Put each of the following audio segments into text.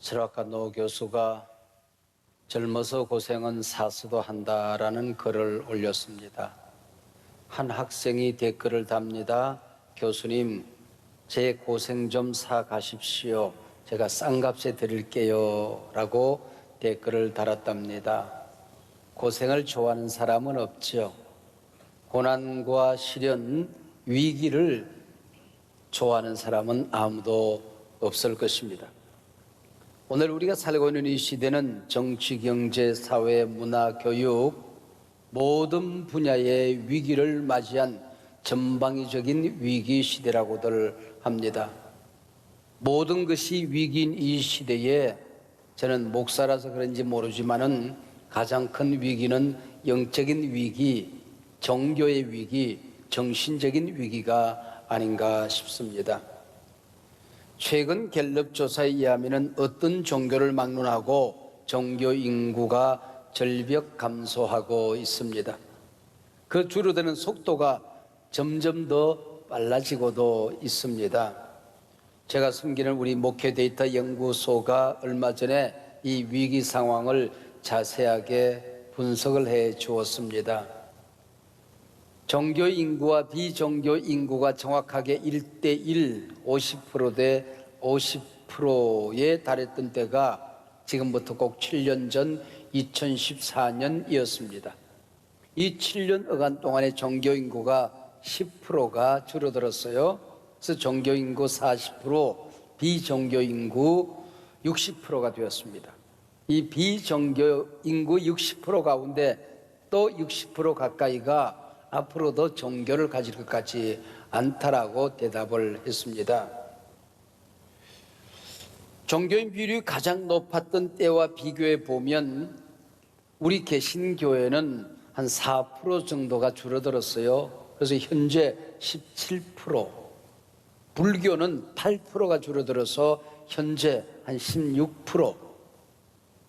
철학가 노 교수가 젊어서 고생은 사서도 한다라는 글을 올렸습니다. 한 학생이 댓글을 답니다. 교수님, 제 고생 좀 사가십시오. 제가 싼 값에 드릴게요. 라고 댓글을 달았답니다. 고생을 좋아하는 사람은 없죠. 고난과 시련, 위기를 좋아하는 사람은 아무도 없을 것입니다. 오늘 우리가 살고 있는 이 시대는 정치, 경제, 사회, 문화, 교육 모든 분야의 위기를 맞이한 전방위적인 위기 시대라고들 합니다. 모든 것이 위기인 이 시대에 저는 목사라서 그런지 모르지만은 가장 큰 위기는 영적인 위기, 종교의 위기, 정신적인 위기가 아닌가 싶습니다. 최근 갤럽 조사에 의하면 어떤 종교를 막론하고 종교 인구가 절벽 감소하고 있습니다. 그 줄어드는 속도가 점점 더 빨라지고도 있습니다. 제가 섬기는 우리 목회 데이터 연구소가 얼마 전에 이 위기 상황을 자세하게 분석을 해 주었습니다. 종교 인구와 비종교 인구가 정확하게 1대1, 50% 대 50%에 달했던 때가 지금부터 꼭 7년 전 2014년이었습니다. 이 7년여간 동안에 종교 인구가 10%가 줄어들었어요. 그래서 종교 인구 40%, 비종교 인구 60%가 되었습니다. 이 비종교 인구 60% 가운데 또 60% 가까이가 앞으로도 종교를 가질 것 같지 않다라고 대답을 했습니다. 종교인 비율이 가장 높았던 때와 비교해 보면 우리 개신교회는 한 4% 정도가 줄어들었어요. 그래서 현재 17%, 불교는 8%가 줄어들어서 현재 한 16%,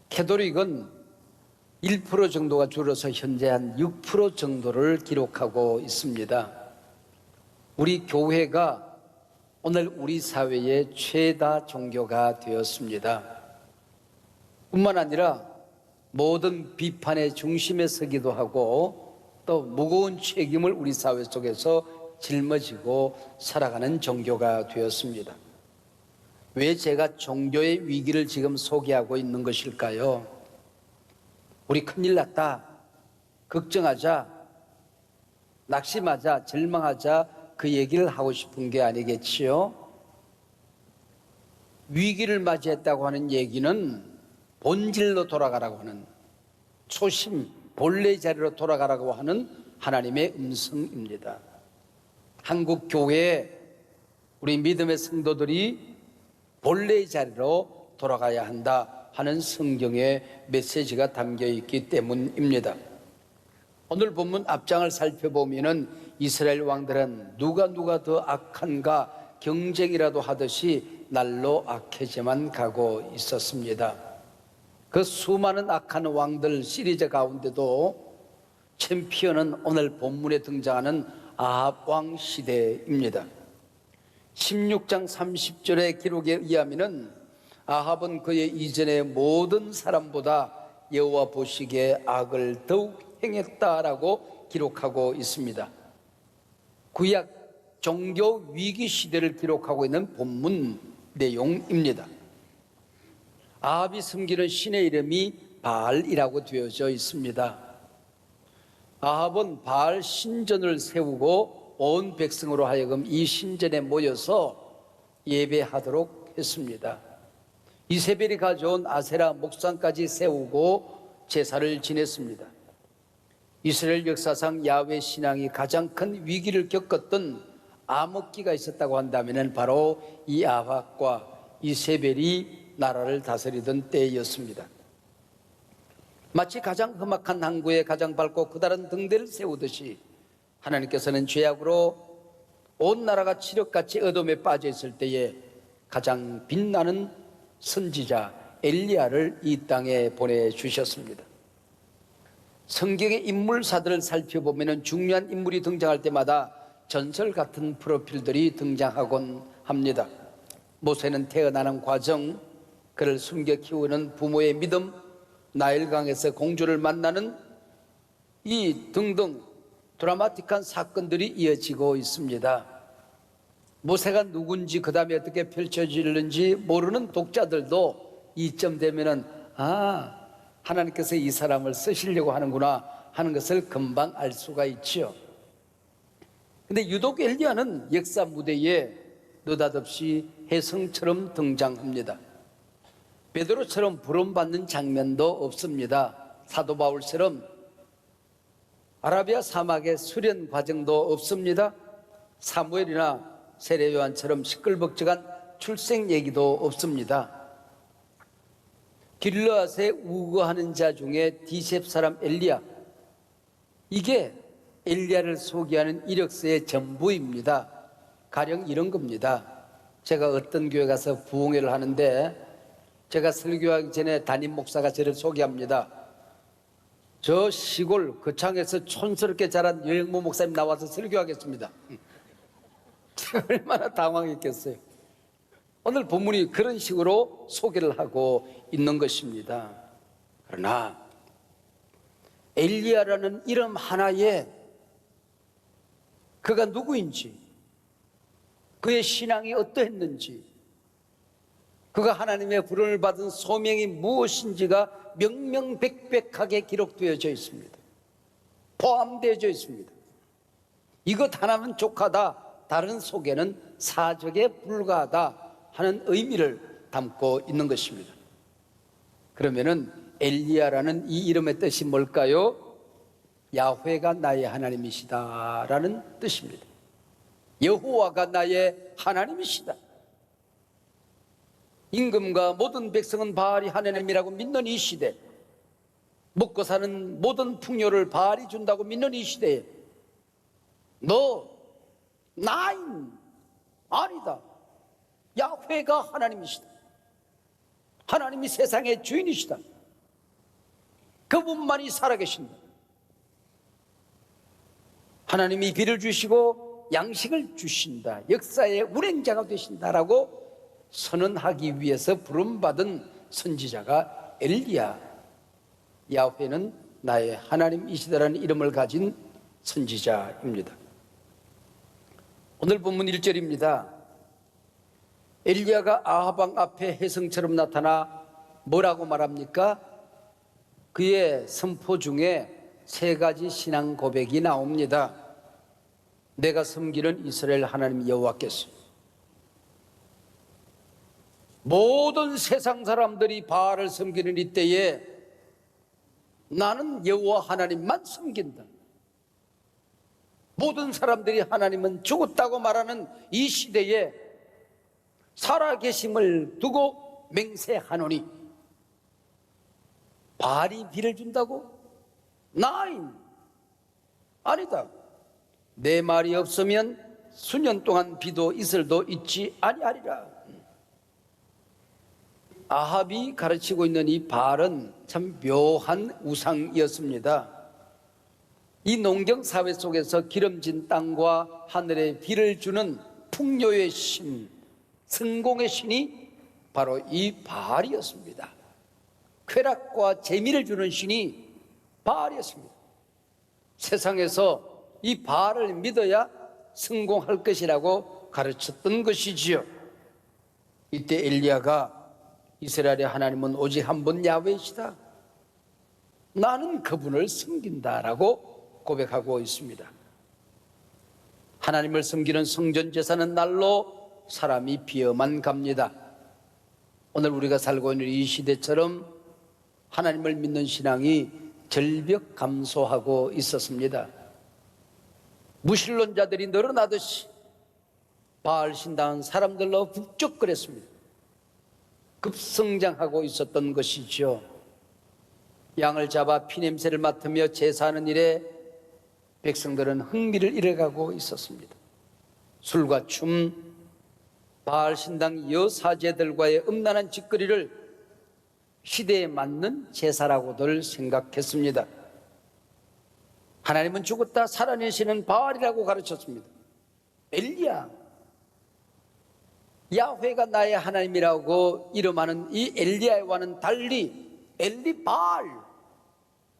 캐톨릭은 1% 정도가 줄어서 현재 한 6% 정도를 기록하고 있습니다. 우리 교회가 오늘 우리 사회의 최다 종교가 되었습니다. 뿐만 아니라 모든 비판의 중심에 서기도 하고 또 무거운 책임을 우리 사회 속에서 짊어지고 살아가는 종교가 되었습니다. 왜 제가 종교의 위기를 지금 소개하고 있는 것일까요? 우리 큰일 났다, 걱정하자, 낙심하자, 절망하자 그 얘기를 하고 싶은 게 아니겠지요? 위기를 맞이했다고 하는 얘기는 본질로 돌아가라고 하는, 초심, 본래 자리로 돌아가라고 하는 하나님의 음성입니다. 한국 교회에 우리 믿음의 성도들이 본래의 자리로 돌아가야 한다 하는 성경의 메시지가 담겨 있기 때문입니다. 오늘 본문 앞장을 살펴보면은 이스라엘 왕들은 누가 더 악한가 경쟁이라도 하듯이 날로 악해져만 가고 있었습니다. 그 수많은 악한 왕들 시리즈 가운데도 챔피언은 오늘 본문에 등장하는 아합 왕 시대입니다. 16장 30절의 기록에 의하면은 아합은 그의 이전의 모든 사람보다 여호와 보시기에 악을 더욱 행했다라고 기록하고 있습니다. 구약 종교 위기 시대를 기록하고 있는 본문 내용입니다. 아합이 섬기는 신의 이름이 바알이라고 되어져 있습니다. 아합은 바알 신전을 세우고 온 백성으로 하여금 이 신전에 모여서 예배하도록 했습니다. 이세벨이 가져온 아세라 목상까지 세우고 제사를 지냈습니다. 이스라엘 역사상 야훼 신앙이 가장 큰 위기를 겪었던 암흑기가 있었다고 한다면 바로 이 아합과 이세벨이 나라를 다스리던 때였습니다. 마치 가장 험악한 항구에 가장 밝고 커다란 등대를 세우듯이 하나님께서는 죄악으로 온 나라가 칠흑같이 어둠에 빠져 있을 때에 가장 빛나는 선지자 엘리야를 이 땅에 보내주셨습니다. 성경의 인물사들을 살펴보면 중요한 인물이 등장할 때마다 전설 같은 프로필들이 등장하곤 합니다. 모세는 태어나는 과정, 그를 숨겨 키우는 부모의 믿음, 나일강에서 공주를 만나는 이 등등 드라마틱한 사건들이 이어지고 있습니다. 모세가 누군지 그 다음에 어떻게 펼쳐질는지 모르는 독자들도 이쯤 되면은 하나님께서 이 사람을 쓰시려고 하는구나 하는 것을 금방 알 수가 있죠. 근데 유독 엘리야는 역사 무대에 느닷없이 혜성처럼 등장합니다. 베드로처럼 부름받는 장면도 없습니다. 사도 바울처럼 아라비아 사막의 수련 과정도 없습니다. 사무엘이나 세례 요한처럼 시끌벅적한 출생 얘기도 없습니다. 길르앗에 우거하는 자 중에 디셉 사람 엘리야, 이게 엘리야를 소개하는 이력서의 전부입니다. 가령 이런 겁니다. 제가 어떤 교회 가서 부흥회를 하는데 제가 설교하기 전에 담임 목사가 저를 소개합니다. 저 시골 거창에서 촌스럽게 자란 여행모 목사님 나와서 설교하겠습니다. 얼마나 당황했겠어요. 오늘 본문이 그런 식으로 소개를 하고 있는 것입니다. 그러나 엘리야라는 이름 하나에 그가 누구인지, 그의 신앙이 어떠했는지, 그가 하나님의 부름을 받은 소명이 무엇인지가 명명백백하게 기록되어져 있습니다. 포함되어져 있습니다. 이것 하나는 족하다, 다른 소개는 사적에 불과하다 하는 의미를 담고 있는 것입니다. 그러면은 엘리야라는 이 이름의 뜻이 뭘까요? 야훼가 나의 하나님이시다라는 뜻입니다. 여호와가 나의 하나님이시다. 임금과 모든 백성은 바알이 하나님이라고 믿는 이 시대, 먹고 사는 모든 풍요를 바알이 준다고 믿는 이 시대에 너 나인 아니다. 야훼가 하나님이시다. 하나님이 세상의 주인이시다. 그분만이 살아계신다. 하나님이 비를 주시고 양식을 주신다. 역사의 운행자가 되신다라고 선언하기 위해서 부름받은 선지자가 엘리야. 야훼는 나의 하나님이시다라는 이름을 가진 선지자입니다. 오늘 본문 1절입니다. 엘리야가 아합 왕 앞에 혜성처럼 나타나 뭐라고 말합니까? 그의 선포 중에 세 가지 신앙 고백이 나옵니다. 내가 섬기는 이스라엘 하나님 여호와께서, 모든 세상 사람들이 바알을 섬기는 이때에 나는 여호와 하나님만 섬긴다. 모든 사람들이 하나님은 죽었다고 말하는 이 시대에 살아계심을 두고 맹세하노니, 바알이 비를 준다고? 나인 아니다. 내 말이 없으면 수년 동안 비도 이슬도 있지 아니하리라. 아합이 가르치고 있는 이 바알은 참 묘한 우상이었습니다. 이 농경 사회 속에서 기름진 땅과 하늘에 비를 주는 풍요의 신, 성공의 신이 바로 이 바알이었습니다. 쾌락과 재미를 주는 신이 바알이었습니다. 세상에서 이 바알을 믿어야 성공할 것이라고 가르쳤던 것이지요. 이때 엘리야가 이스라엘의 하나님은 오직 한 분 야훼이시다. 나는 그분을 섬긴다라고 고백하고 있습니다. 하나님을 섬기는 성전 제사는 날로 사람이 비어만 갑니다. 오늘 우리가 살고 있는 이 시대처럼 하나님을 믿는 신앙이 절벽 감소하고 있었습니다. 무신론자들이 늘어나듯이 바알 신당한 사람들로 북적거렸습니다. 급성장하고 있었던 것이죠. 양을 잡아 피냄새를 맡으며 제사하는 일에 백성들은 흥미를 잃어가고 있었습니다. 술과 춤, 바알 신당 여사제들과의 음란한 짓거리를 시대에 맞는 제사라고들 생각했습니다. 하나님은 죽었다 살아내시는 바알이라고 가르쳤습니다. 엘리야, 야훼가 나의 하나님이라고 이름하는 이 엘리야와는 달리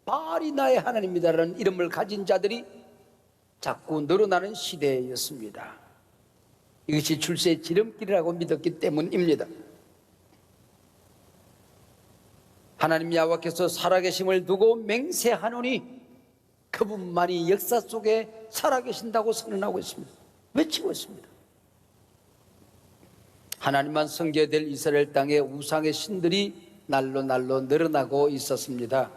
바알이 나의 하나님이다라는 이름을 가진 자들이 자꾸 늘어나는 시대였습니다. 이것이 출세의 지름길이라고 믿었기 때문입니다. 하나님 야훼께서 살아계심을 두고 맹세하노니 그분만이 역사 속에 살아계신다고 선언하고 있습니다. 외치고 있습니다. 하나님만 섬겨야 될 이스라엘 땅에 우상의 신들이 날로 늘어나고 있었습니다.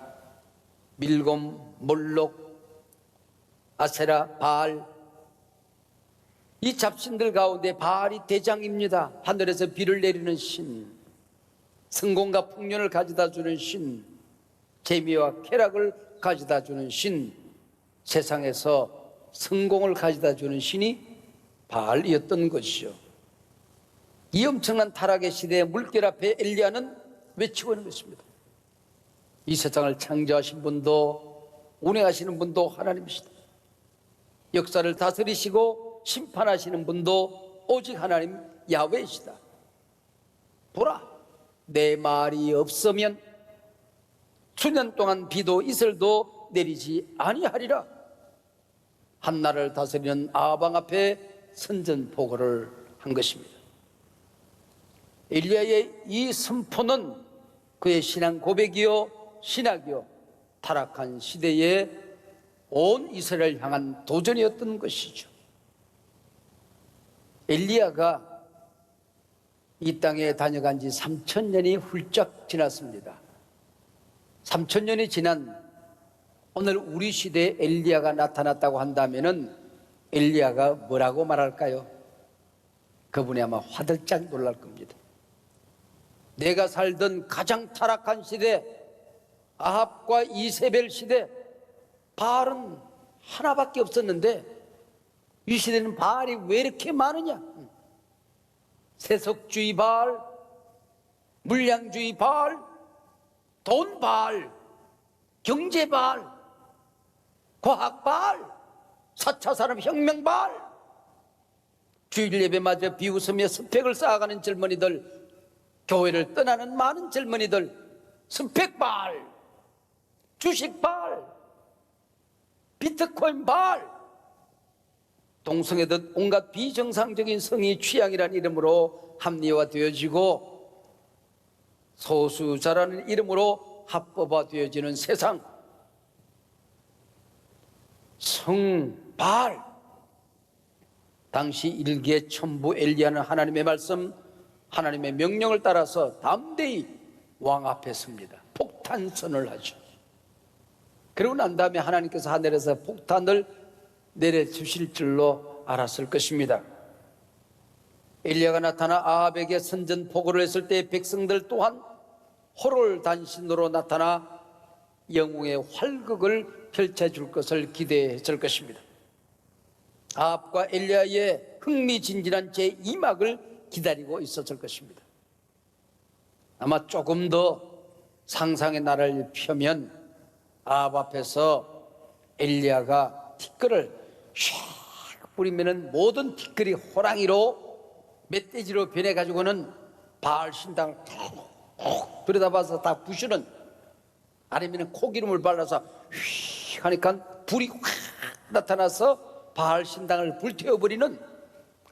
밀곰, 몰록, 아세라, 바알, 이 잡신들 가운데 바알이 대장입니다. 하늘에서 비를 내리는 신, 성공과 풍년을 가져다 주는 신, 재미와 쾌락을 가져다 주는 신, 세상에서 성공을 가져다 주는 신이 바알이었던 것이죠. 이 엄청난 타락의 시대의 물결 앞에 엘리야는 외치고 있는 것입니다. 이 세상을 창조하신 분도 운행하시는 분도 하나님이시다. 역사를 다스리시고 심판하시는 분도 오직 하나님 야훼이시다. 보라, 내 말이 없으면 수년 동안 비도 이슬도 내리지 아니하리라. 한나라를 다스리는 아방 앞에 선전포고를 한 것입니다. 엘리야의 이 선포는 그의 신앙 고백이요 신학이요 타락한 시대에 온 이스라엘을 향한 도전이었던 것이죠. 엘리야가 이 땅에 다녀간 지 3000년이 훌쩍 지났습니다. 3000년이 지난 오늘 우리 시대에 엘리야가 나타났다고 한다면은 엘리야가 뭐라고 말할까요? 그분이 아마 화들짝 놀랄 겁니다. 내가 살던 가장 타락한 시대, 아합과 이세벨 시대, 바알은 하나밖에 없었는데 이 시대는 바알이 왜 이렇게 많으냐? 세속주의 바알, 물량주의 바알, 돈 바알, 경제 바알, 과학 바알, 4차 산업혁명 바알, 주일 예배 맞아 비웃으며 스펙을 쌓아가는 젊은이들, 교회를 떠나는 많은 젊은이들, 스펙 바알, 주식 바알, 비트코인 바알, 동성애듯 온갖 비정상적인 성의 취향이라는 이름으로 합리화되어지고 소수자라는 이름으로 합법화되어지는 세상, 성바알. 당시 일개 첨부 엘리야는 하나님의 말씀, 하나님의 명령을 따라서 담대히 왕 앞에 섭니다. 폭탄선을 하죠. 그러고 난 다음에 하나님께서 하늘에서 폭탄을 내려주실 줄로 알았을 것입니다. 엘리야가 나타나 아합에게 선전포고를 했을 때 백성들 또한 호롤단신으로 나타나 영웅의 활극을 펼쳐줄 것을 기대했을 것입니다. 아합과 엘리야의 흥미진진한 제2막을 기다리고 있었을 것입니다. 아마 조금 더 상상의 나라를 펴면 아합 앞에서 엘리야가 티끌을 샥 뿌리면은 모든 티끌이 호랑이로 멧돼지로 변해가지고는 바알 신당을 톡 들여다봐서 다 부수는, 아니면 코기름을 발라서 휙 하니까 불이 확 나타나서 바알 신당을 불태워버리는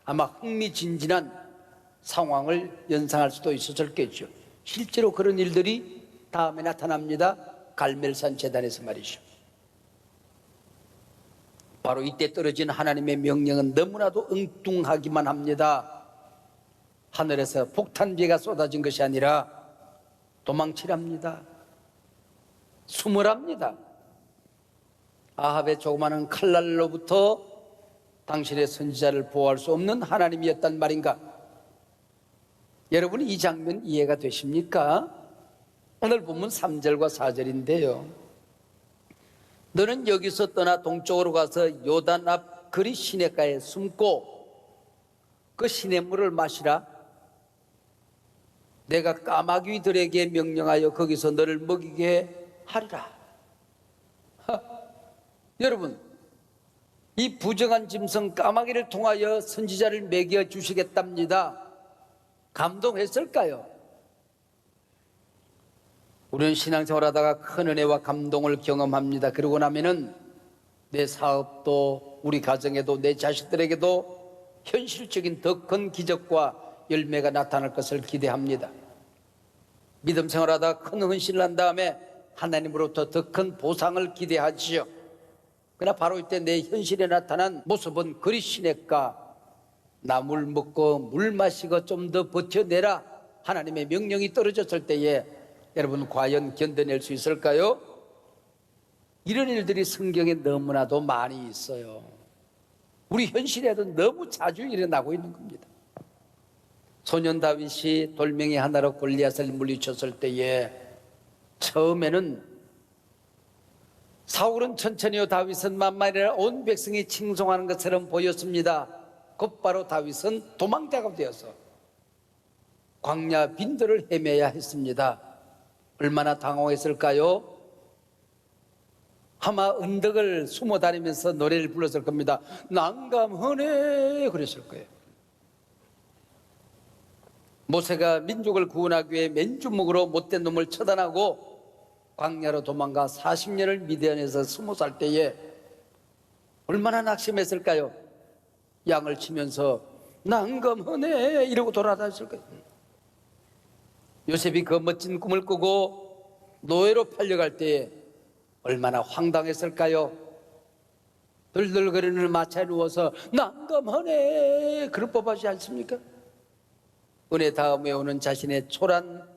아마 흥미진진한 상황을 연상할 수도 있었겠죠. 실제로 그런 일들이 다음에 나타납니다. 갈멜산 제단에서 말이죠. 바로 이때 떨어진 하나님의 명령은 너무나도 엉뚱하기만 합니다. 하늘에서 폭탄비가 쏟아진 것이 아니라 도망치랍니다. 숨으랍니다. 아합의 조그마한 칼날로부터 당신의 선지자를 보호할 수 없는 하나님이었단 말인가? 여러분, 이 장면 이해가 되십니까? 오늘 본문 3절과 4절인데요. 너는 여기서 떠나 동쪽으로 가서 요단 앞 그리 시냇가에 숨고 그 시냇물을 마시라. 내가 까마귀들에게 명령하여 거기서 너를 먹이게 하리라. 여러분, 이 부정한 짐승 까마귀를 통하여 선지자를 먹여 주시겠답니다. 감동했을까요? 우리는 신앙생활하다가 큰 은혜와 감동을 경험합니다. 그러고 나면은 내 사업도 우리 가정에도 내 자식들에게도 현실적인 더 큰 기적과 열매가 나타날 것을 기대합니다. 믿음 생활하다가 큰 헌신을 한 다음에 하나님으로부터 더 큰 보상을 기대하지요. 그러나 바로 이때 내 현실에 나타난 모습은 그리시네까 나 물 먹고 물 마시고 좀 더 버텨내라 하나님의 명령이 떨어졌을 때에 여러분 과연 견뎌낼 수 있을까요? 이런 일들이 성경에 너무나도 많이 있어요. 우리 현실에도 너무 자주 일어나고 있는 겁니다. 소년 다윗이 돌멩이 하나로 골리앗을 물리쳤을 때에 처음에는 사울은 천천히요 다윗은 만만이라 온 백성이 칭송하는 것처럼 보였습니다. 곧바로 다윗은 도망자가 되어서 광야 빈들을 헤매야 했습니다. 얼마나 당황했을까요? 아마 언덕을 숨어 다니면서 노래를 불렀을 겁니다. 난감하네 그랬을 거예요. 모세가 민족을 구원하기 위해 맨주먹으로 못된 놈을 처단하고 광야로 도망가 40년을 미디안에서 숨어 살 때에 얼마나 낙심했을까요? 양을 치면서 난감하네 이러고 돌아다녔을 거예요. 요셉이 그 멋진 꿈을 꾸고 노예로 팔려갈 때에 얼마나 황당했을까요? 들들거리는 마차에 누워서 난감하네 그럴 법하지 않습니까? 은혜 다음에 오는 자신의 초란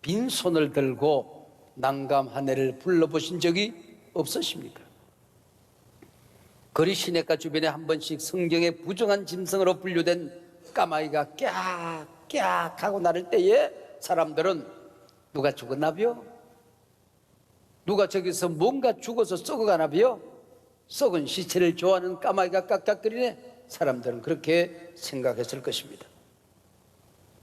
빈손을 들고 난감하네를 불러보신 적이 없으십니까? 거리 시내가 주변에 한 번씩 성경의 부정한 짐승으로 분류된 까마귀가 깍깍 하고 나를 때에 사람들은 누가 죽었나비요? 누가 저기서 뭔가 죽어서 썩어가나비요? 썩은 시체를 좋아하는 까마귀가 깍깍거리네. 사람들은 그렇게 생각했을 것입니다.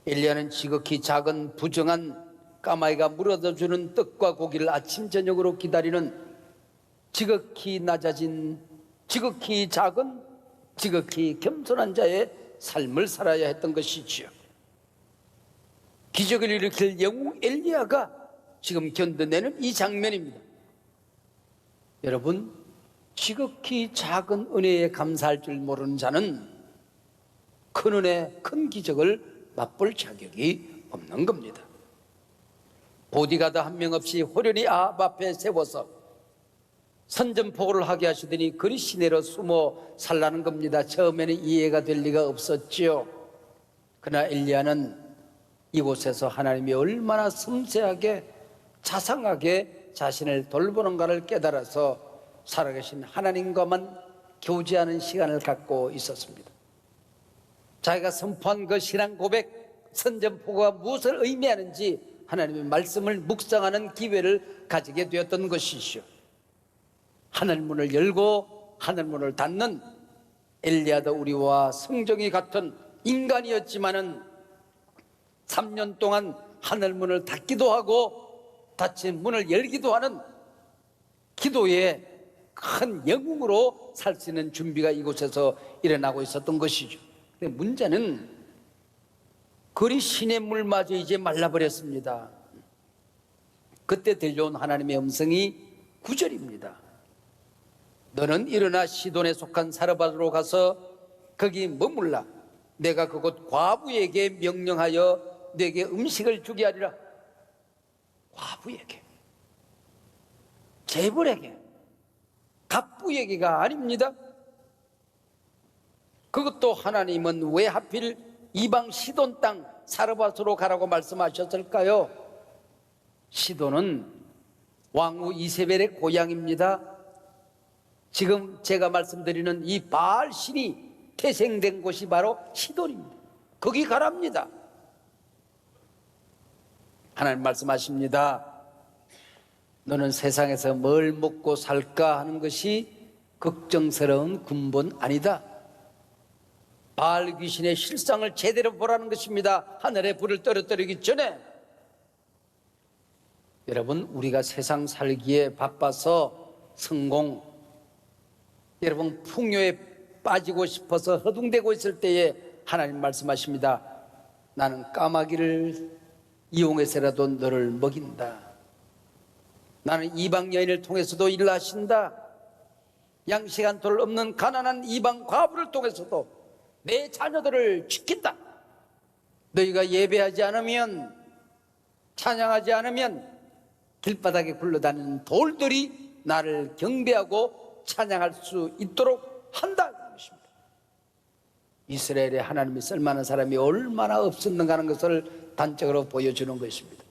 엘리야는 지극히 작은 부정한 까마귀가 물어다주는 떡과 고기를 아침 저녁으로 기다리는 지극히 낮아진 지극히 작은 지극히 겸손한 자의 삶을 살아야 했던 것이지요. 기적을 일으킬 영웅 엘리야가 지금 견뎌내는 이 장면입니다. 여러분, 지극히 작은 은혜에 감사할 줄 모르는 자는 큰 은혜, 큰 기적을 맛볼 자격이 없는 겁니다. 보디가드 한 명 없이 호련히 아합 앞에 세워서 선전포고를 하게 하시더니 그리 시내로 숨어 살라는 겁니다. 처음에는 이해가 될 리가 없었지요. 그러나 엘리야는 이곳에서 하나님이 얼마나 섬세하게 자상하게 자신을 돌보는가를 깨달아서 살아계신 하나님과만 교제하는 시간을 갖고 있었습니다. 자기가 선포한 그 신앙 고백, 선전포고가 무엇을 의미하는지 하나님의 말씀을 묵상하는 기회를 가지게 되었던 것이죠. 하늘문을 열고 하늘문을 닫는 엘리야도 우리와 성정이 같은 인간이었지만은 3년 동안 하늘문을 닫기도 하고 닫힌 문을 열기도 하는 기도의 큰 영웅으로 살 수 있는 준비가 이곳에서 일어나고 있었던 것이죠. 근데 문제는 거리 시냇물 마저 이제 말라버렸습니다. 그때 들려온 하나님의 음성이 9절입니다. 너는 일어나 시돈에 속한 사르밧으로 가서 거기 머물라. 내가 그곳 과부에게 명령하여 내게 음식을 주게 하리라. 과부에게, 재벌에게, 갑부에게가 아닙니다. 그것도 하나님은 왜 하필 이방 시돈 땅 사르밧으로 가라고 말씀하셨을까요? 시돈은 왕후 이세벨의 고향입니다. 지금 제가 말씀드리는 이 바알 신이 태생된 곳이 바로 시돈입니다. 거기 가랍니다. 하나님 말씀하십니다. 너는 세상에서 뭘 먹고 살까 하는 것이 걱정스러운 근본 아니다. 바알 귀신의 실상을 제대로 보라는 것입니다. 하늘에 불을 떨어뜨리기 전에. 여러분, 우리가 세상 살기에 바빠서 성공, 여러분 풍요에 빠지고 싶어서 허둥대고 있을 때에 하나님 말씀하십니다. 나는 까마귀를 이용해서라도 너를 먹인다. 나는 이방 여인을 통해서도 일을 하신다. 양식 한 톨 없는 가난한 이방 과부를 통해서도 내 자녀들을 지킨다. 너희가 예배하지 않으면, 찬양하지 않으면 길바닥에 굴러다니는 돌들이 나를 경배하고 찬양할 수 있도록 한다. 이스라엘에 하나님이 쓸만한 사람이 얼마나 없었는가 하는 것을 단적으로 보여주는 것입니다.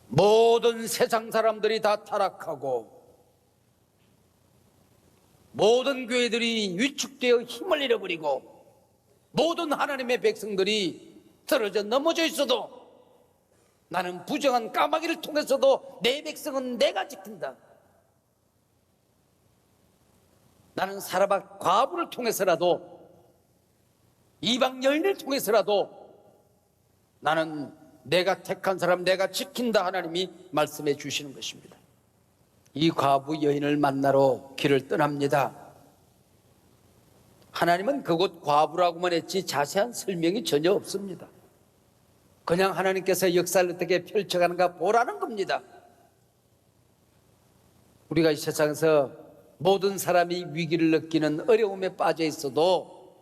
모든 세상 사람들이 다 타락하고 모든 교회들이 위축되어 힘을 잃어버리고 모든 하나님의 백성들이 쓰러져 넘어져 있어도 나는 부정한 까마귀를 통해서도 내 백성은 내가 지킨다. 나는 사라밧 과부를 통해서라도 이방 여인을 통해서라도 나는 내가 택한 사람 내가 지킨다. 하나님이 말씀해 주시는 것입니다. 이 과부 여인을 만나러 길을 떠납니다. 하나님은 그곳 과부라고만 했지 자세한 설명이 전혀 없습니다. 그냥 하나님께서 역사를 어떻게 펼쳐가는가 보라는 겁니다. 우리가 이 세상에서 모든 사람이 위기를 느끼는 어려움에 빠져 있어도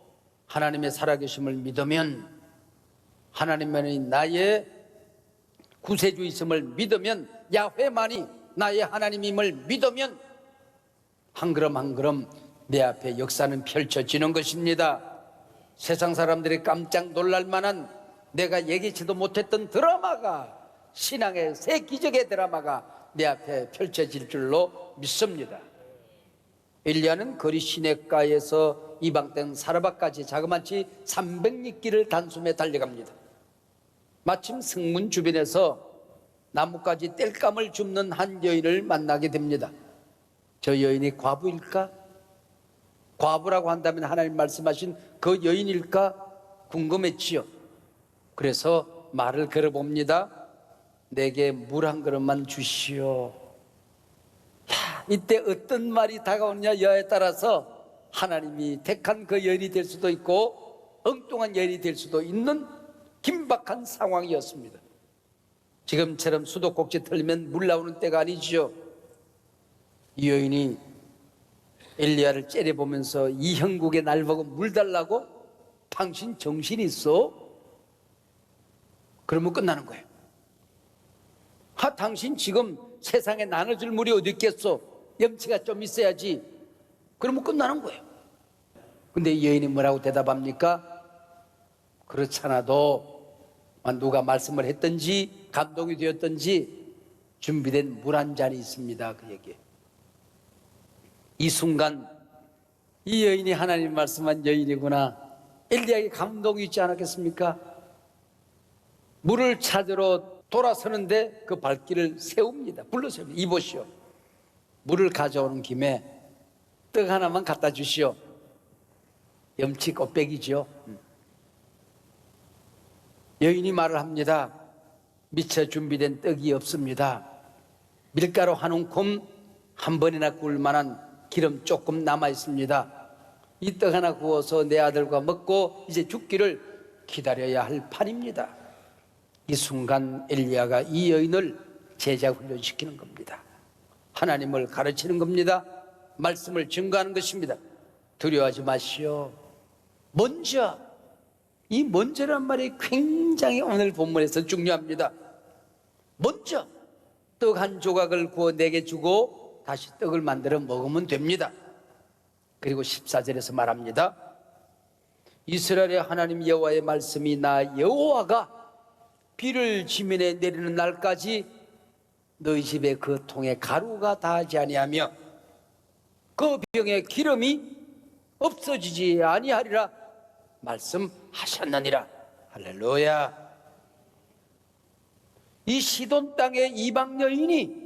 하나님의 살아계심을 믿으면, 하나님만이 나의 구세주이심을 믿으면, 야훼만이 나의 하나님임을 믿으면 한 걸음 한 걸음 내 앞에 역사는 펼쳐지는 것입니다. 세상 사람들이 깜짝 놀랄 만한 내가 예기치도 못했던 드라마가, 신앙의 새 기적의 드라마가 내 앞에 펼쳐질 줄로 믿습니다. 엘리야는 거리 시내가에서 이방 땅 사라밧까지 자그마치 300리길을 단숨에 달려갑니다. 마침 성문 주변에서 나뭇가지 땔감을 줍는 한 여인을 만나게 됩니다. 저 여인이 과부일까? 과부라고 한다면 하나님 말씀하신 그 여인일까 궁금했지요. 그래서 말을 걸어봅니다. 내게 물 한 그릇만 주시오. 이때 어떤 말이 다가오느냐 여하에 따라서 하나님이 택한 그 여인이 될 수도 있고 엉뚱한 여인이 될 수도 있는 긴박한 상황이었습니다. 지금처럼 수도꼭지 털리면 물 나오는 때가 아니죠. 이 여인이 엘리야를 째려보면서 이 형국에 날 보고 물 달라고? 당신 정신 있어? 그러면 끝나는 거예요. 당신 지금 세상에 나눠줄 물이 어디 있겠어? 염치가 좀 있어야지. 그러면 끝나는 거예요. 근데 이 여인이 뭐라고 대답합니까? 그렇잖아도 누가 말씀을 했든지 감동이 되었든지 준비된 물 한 잔이 있습니다. 그 얘기예요. 이 순간 이 여인이 하나님 말씀한 여인이구나, 엘리야에게 감동이 있지 않았겠습니까? 물을 찾으러 돌아서는데 그 발길을 세웁니다. 불러세웁니다. 이보시오, 물을 가져오는 김에 떡 하나만 갖다 주시오. 염치 꽃배기죠. 여인이 말을 합니다. 미처 준비된 떡이 없습니다. 밀가루 한 움큼 한 번이나 구울 만한 기름 조금 남아 있습니다. 이 떡 하나 구워서 내 아들과 먹고 이제 죽기를 기다려야 할 판입니다. 이 순간 엘리야가 이 여인을 제자 훈련시키는 겁니다. 하나님을 가르치는 겁니다. 말씀을 증거하는 것입니다. 두려워하지 마시오. 먼저, 이 먼저란 말이 굉장히 오늘 본문에서 중요합니다. 먼저 떡 한 조각을 구워 내게 주고 다시 떡을 만들어 먹으면 됩니다. 그리고 14절에서 말합니다. 이스라엘의 하나님 여호와의 말씀이 나 여호와가 비를 지면에 내리는 날까지 너희 집에 그 통에 가루가 닿지 아니하며 그 병에 기름이 없어지지 아니하리라 말씀하셨느니라. 할렐루야. 이 시돈 땅의 이방 여인이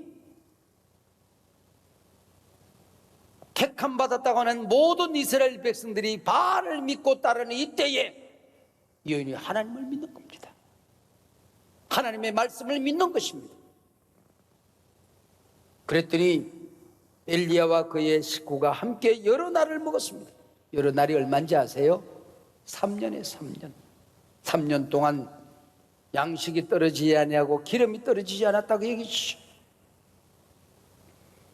택함 받았다고 하는 모든 이스라엘 백성들이 바알을 믿고 따르는 이때에 이 여인이 하나님을 믿는 겁니다. 하나님의 말씀을 믿는 것입니다. 그랬더니 엘리야와 그의 식구가 함께 여러 날을 먹었습니다. 여러 날이 얼마인지 아세요? 3년에 3년. 3년 동안 양식이 떨어지지 아니하고 기름이 떨어지지 않았다고 얘기하시죠.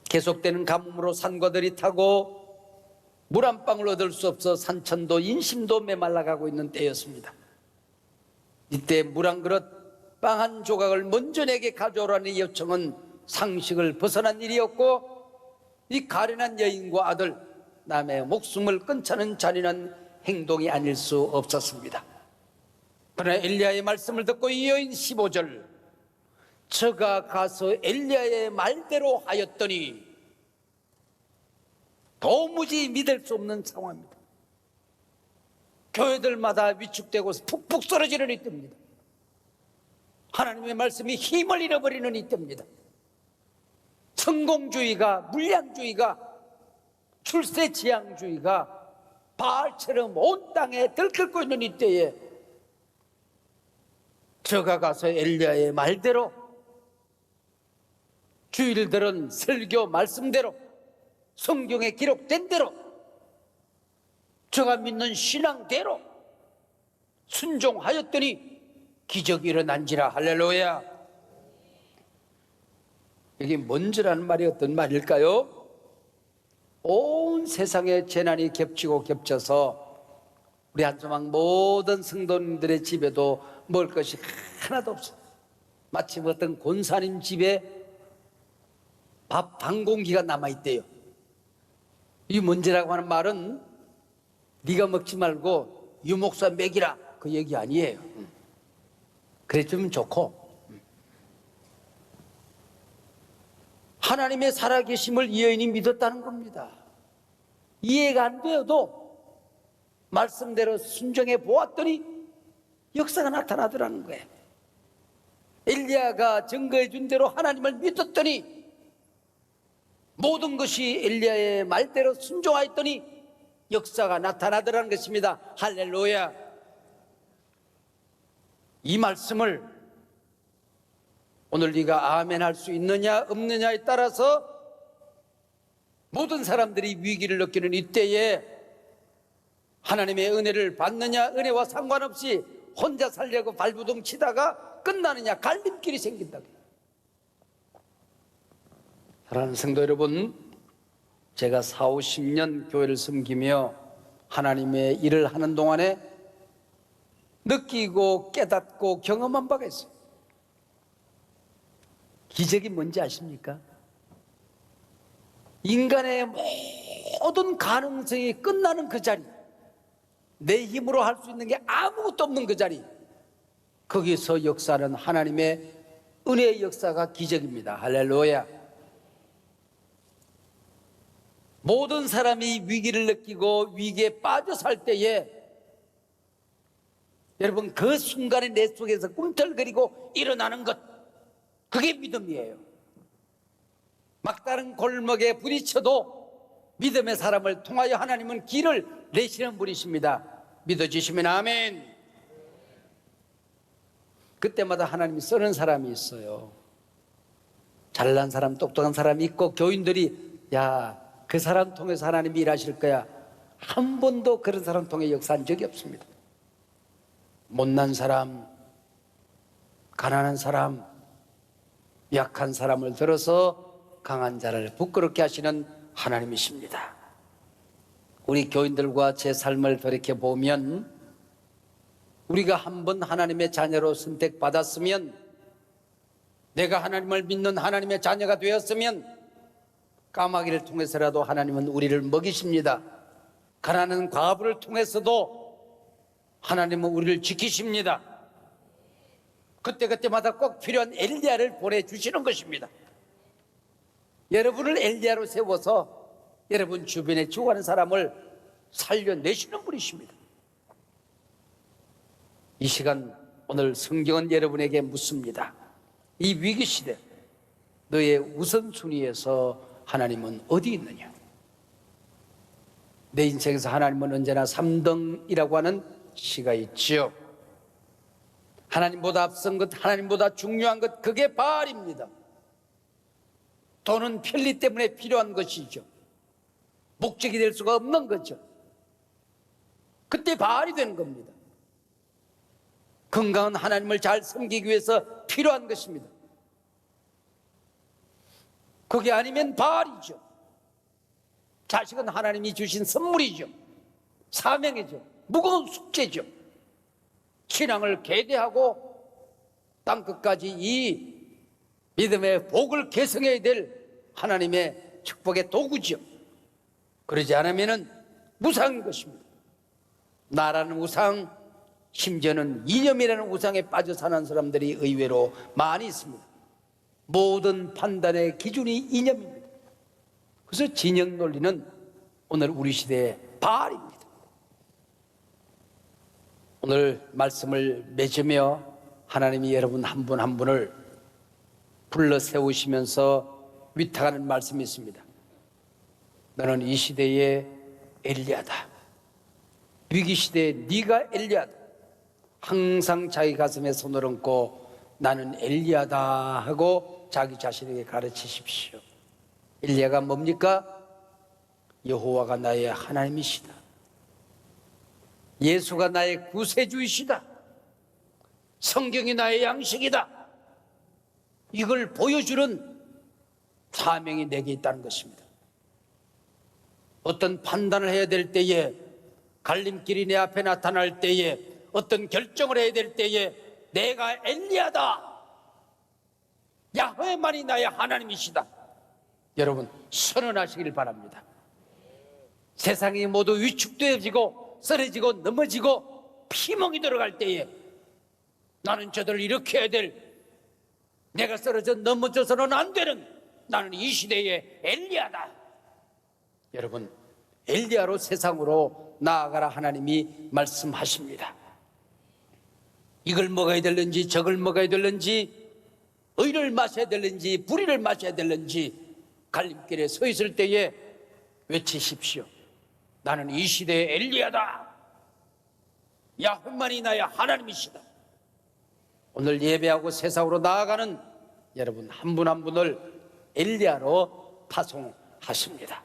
계속되는 가뭄으로 산과 들이 타고 물 한 방울 얻을 수 없어 산천도 인심도 메말라가고 있는 때였습니다. 이때 물 한 그릇, 빵 한 조각을 먼저 내게 가져오라는 요청은 상식을 벗어난 일이었고, 이 가련한 여인과 아들, 남의 목숨을 끊자는 잔인한 행동이 아닐 수 없었습니다. 그러나 엘리야의 말씀을 듣고 이 여인 15절, 저가 가서 엘리야의 말대로 하였더니, 도무지 믿을 수 없는 상황입니다. 교회들마다 위축되고 푹푹 쓰러지는 이때입니다. 하나님의 말씀이 힘을 잃어버리는 이때입니다. 성공주의가, 물량주의가, 출세지향주의가 바알처럼 온 땅에 들끓고 있는 이때에 저가 가서 엘리야의 말대로, 주일들은 설교 말씀대로, 성경에 기록된 대로, 저가 믿는 신앙대로 순종하였더니 기적이 일어난지라. 할렐루야. 여기 먼저라는 말이 어떤 말일까요? 온 세상에 재난이 겹치고 겹쳐서 우리 한소망 모든 성도님들의 집에도 먹을 것이 하나도 없어. 마침 어떤 권사님 집에 밥 반 공기가 남아있대요. 이 문제라고 하는 말은 네가 먹지 말고 유목사 먹이라, 그 얘기 아니에요. 그랬으면 좋고, 하나님의 살아계심을 이 여인이 믿었다는 겁니다. 이해가 안 되어도 말씀대로 순종해 보았더니 역사가 나타나더라는 거예요. 엘리야가 증거해 준 대로 하나님을 믿었더니 모든 것이 엘리야의 말대로 순종하였더니 역사가 나타나더라는 것입니다. 할렐루야. 이 말씀을 오늘 네가 아멘 할 수 있느냐 없느냐에 따라서 모든 사람들이 위기를 느끼는 이때에 하나님의 은혜를 받느냐, 은혜와 상관없이 혼자 살려고 발부둥 치다가 끝나느냐, 갈림길이 생긴다. 사랑하는 성도 여러분, 제가 40-50년 교회를 섬기며 하나님의 일을 하는 동안에 느끼고 깨닫고 경험한 바가 있어요. 기적이 뭔지 아십니까? 인간의 모든 가능성이 끝나는 그 자리, 내 힘으로 할 수 있는 게 아무것도 없는 그 자리, 거기서 역사는 하나님의 은혜의 역사가 기적입니다. 할렐루야. 모든 사람이 위기를 느끼고 위기에 빠져 살 때에 여러분, 그 순간에 내 속에서 꿈틀거리고 일어나는 것, 그게 믿음이에요. 막다른 골목에 부딪혀도 믿음의 사람을 통하여 하나님은 길을 내시는 분이십니다. 믿어주시면 아멘. 그때마다 하나님이 쓰는 사람이 있어요. 잘난 사람, 똑똑한 사람이 있고, 교인들이 야, 그 사람 통해서 하나님이 일하실 거야. 한 번도 그런 사람 통해 역사한 적이 없습니다. 못난 사람, 가난한 사람, 약한 사람을 들어서 강한 자를 부끄럽게 하시는 하나님이십니다. 우리 교인들과 제 삶을 돌이켜보면 우리가 한번 하나님의 자녀로 선택받았으면, 내가 하나님을 믿는 하나님의 자녀가 되었으면 까마귀를 통해서라도 하나님은 우리를 먹이십니다. 가난한 과부를 통해서도 하나님은 우리를 지키십니다. 그때그때마다 꼭 필요한 엘리야를 보내주시는 것입니다. 여러분을 엘리야로 세워서 여러분 주변에 죽어가는 사람을 살려내시는 분이십니다. 이 시간 오늘 성경은 여러분에게 묻습니다. 이 위기시대 너의 우선순위에서 하나님은 어디 있느냐? 내 인생에서 하나님은 언제나 3등이라고 하는 시가 있지요. 하나님보다 앞선 것, 하나님보다 중요한 것, 그게 바알입니다. 돈은 편리 때문에 필요한 것이죠. 목적이 될 수가 없는 거죠. 그때 바알이 되는 겁니다. 건강한 하나님을 잘 섬기기 위해서 필요한 것입니다. 그게 아니면 바알이죠. 자식은 하나님이 주신 선물이죠. 사명이죠. 무거운 숙제죠. 신앙을 계대하고 땅끝까지 이 믿음의 복을 계승해야 될 하나님의 축복의 도구죠. 그러지 않으면 무상인 것입니다. 나라는 우상, 심지어는 이념이라는 우상에 빠져 사는 사람들이 의외로 많이 있습니다. 모든 판단의 기준이 이념입니다. 그래서 진영 논리는 오늘 우리 시대의 바알입니다. 오늘 말씀을 맺으며 하나님이 여러분 한 분 한 분을 불러 세우시면서 위탁하는 말씀이 있습니다. 너는 이 시대의 엘리야다. 위기 시대에 네가 엘리야다. 항상 자기 가슴에 손을 얹고 나는 엘리야다 하고 자기 자신에게 가르치십시오. 엘리야가 뭡니까? 여호와가 나의 하나님이시다. 예수가 나의 구세주이시다. 성경이 나의 양식이다. 이걸 보여주는 사명이 내게 있다는 것입니다. 어떤 판단을 해야 될 때에, 갈림길이 내 앞에 나타날 때에, 어떤 결정을 해야 될 때에 내가 엘리야다. 야훼만이 나의 하나님이시다. 여러분 선언하시길 바랍니다. 세상이 모두 위축되어지고 쓰러지고 넘어지고 피멍이 들어갈 때에 나는 저들을 일으켜야 될, 내가 쓰러져 넘어져서는 안 되는, 나는 이 시대의 엘리야다. 여러분 엘리야로 세상으로 나아가라 하나님이 말씀하십니다. 이걸 먹어야 될는지 저걸 먹어야 될는지, 의를 마셔야 될는지 불의를 마셔야 될는지 갈림길에 서 있을 때에 외치십시오. 나는 이 시대의 엘리야다. 야훼만이 나의 하나님이시다. 오늘 예배하고 세상으로 나아가는 여러분 한 분 한 분을 엘리야로 파송하십니다.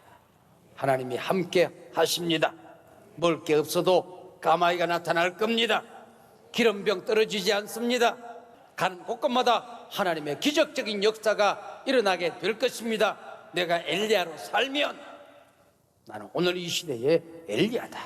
하나님이 함께 하십니다. 먹을 게 없어도 까마귀가 나타날 겁니다. 기름병 떨어지지 않습니다. 가는 곳곳마다 하나님의 기적적인 역사가 일어나게 될 것입니다. 내가 엘리야로 살면 나는 오늘 이 시대의 엘리야다.